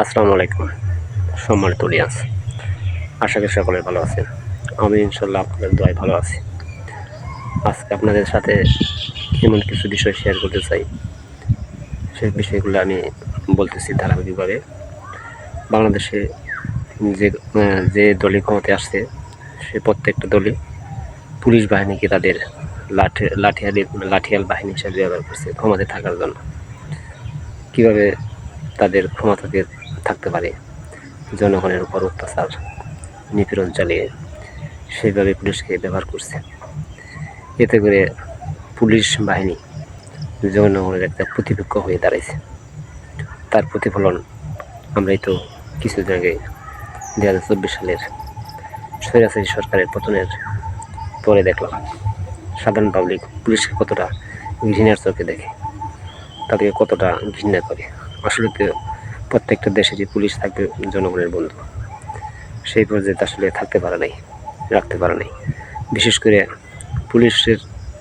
আসসালামু আলাইকুম। সম্মানিত অডিয়েন্স, আশা করি সকলে ভালো আছেন। আমি ইনশাল্লাহ আপনাদের দোয়ায় ভালো আছি। আজকে আপনাদের সাথে এমন কিছু বিষয় শেয়ার করতে চাই, সেই বিষয়গুলো আমি বলতেছি ধারাবাহিকভাবে। বাংলাদেশে যে যে দলই ক্ষমতায় আসছে, সে প্রত্যেকটা দলই পুলিশ বাহিনীকে তাদের লাঠিয়াল বাহিনী হিসেবে ব্যবহার করছে ক্ষমতায় থাকার জন্য। কীভাবে তাদের ক্ষমতাকে থাকতে পারে, জনগণের উপর অত্যাচার নিপীড়ন চালিয়ে সেইভাবে পুলিশকে ব্যবহার করছে। এতে করে পুলিশ বাহিনী জনগণের একটা প্রতিপক্ষ হয়ে দাঁড়াইছে। তার প্রতিফলন আমরাই তো কিছুদিন আগে 2024 সালের স্বৈরাচারী সরকারের পতনের পরে দেখলাম সাধারণ পাবলিক পুলিশকে কতটা ঘৃণার চোখে দেখে, তাদেরকে কতটা ঘৃণা করে। আসলে তো প্রত্যেকটা দেশে যে পুলিশ থাকবে জনগণের বন্ধু, সেই পর্যায়ে আসলে থাকতে পারে নাই, রাখতে পারে নাই। বিশেষ করে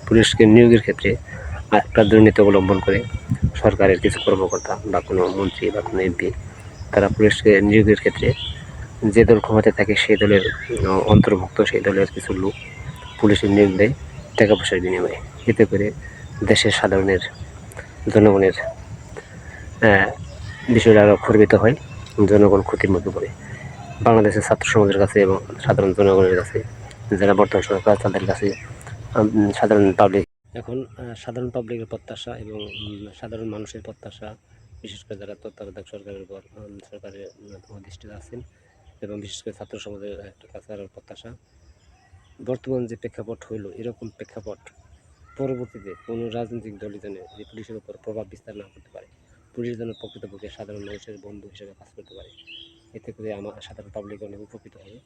পুলিশকে নিয়োগের ক্ষেত্রে একটা দুর্নীতি অবলম্বন করে সরকারের কিছু কর্মকর্তা বা কোনো মন্ত্রী বা কোনো এমপি, তারা পুলিশকে নিয়োগের ক্ষেত্রে যে দল ক্ষমতায় থাকে সেই দলের অন্তর্ভুক্ত সেই দলের কিছু লোক পুলিশের নিয়োগ দেয় টাকা পয়সার বিনিময়ে। এতে করে দেশের জনগণের বিষয়টা আরও খর্বিত হয়, জনগণ ক্ষতির মধ্যে পড়ে। বাংলাদেশের ছাত্র সমাজের কাছে এবং সাধারণ জনগণের কাছে, যারা বর্তমান সরকার, তাদের কাছে সাধারণ পাবলিক এখন সাধারণ পাবলিকের প্রত্যাশা এবং সাধারণ মানুষের প্রত্যাশা, বিশেষ করে যারা তত্ত্বাবধায়ক সরকারের উপর সরকারের অধিষ্ঠিত আছেন এবং বিশেষ করে ছাত্র সমাজের একটা কাছে আরও প্রত্যাশা, বর্তমান যে প্রেক্ষাপট হইল, এরকম প্রেক্ষাপট পরবর্তীতে কোনো রাজনৈতিক দলই যেন এই পুলিশের উপর প্রভাব বিস্তার না করতে পারে। পুলিশ যেন প্রকৃতপক্ষে সাধারণ মানুষের বন্ধু হিসেবে কাজ করতে পারে। এতে করে আমার সাধারণ পাবলিক অনেক উপকৃত হবে।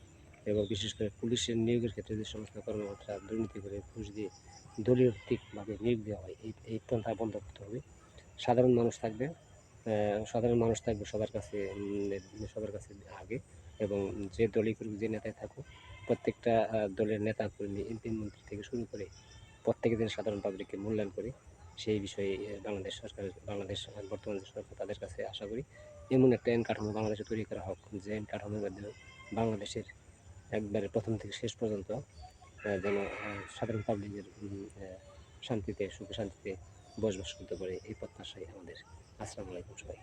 এবং বিশেষ করে পুলিশের নিয়োগের ক্ষেত্রে যে সমস্ত কর্মকর্তা দুর্নীতি করে ঘুষ দিয়ে দলীয় ভিত্তিকভাবে নিয়োগ দেওয়া হয়, এই পন্থা বন্ধ করতে হবে। সাধারণ মানুষ থাকবে সবার কাছে আগে। এবং যে দলই করুক, যে নেতায় থাকুক, প্রত্যেকটা দলের নেতা কর্মী, এমপি মন্ত্রী থেকে শুরু করে প্রত্যেকে যেন সাধারণ পাবলিককে মূল্যায়ন করে, সেই বিষয়ে বাংলাদেশ বর্তমান যে সরকার, তাদের কাছে আশা করি এমন একটা আইন কাঠামো বাংলাদেশে তৈরি করা হোক, যে আইন কাঠামোর মাধ্যমে বাংলাদেশের একবারে প্রথম থেকে শেষ পর্যন্ত যেন সাধারণ পাবলিকের শান্তিতে, সুখে শান্তিতে বসবাস করতে পারে। এই প্রত্যাশাই আমাদের। আসসালামু আলাইকুম সবাই।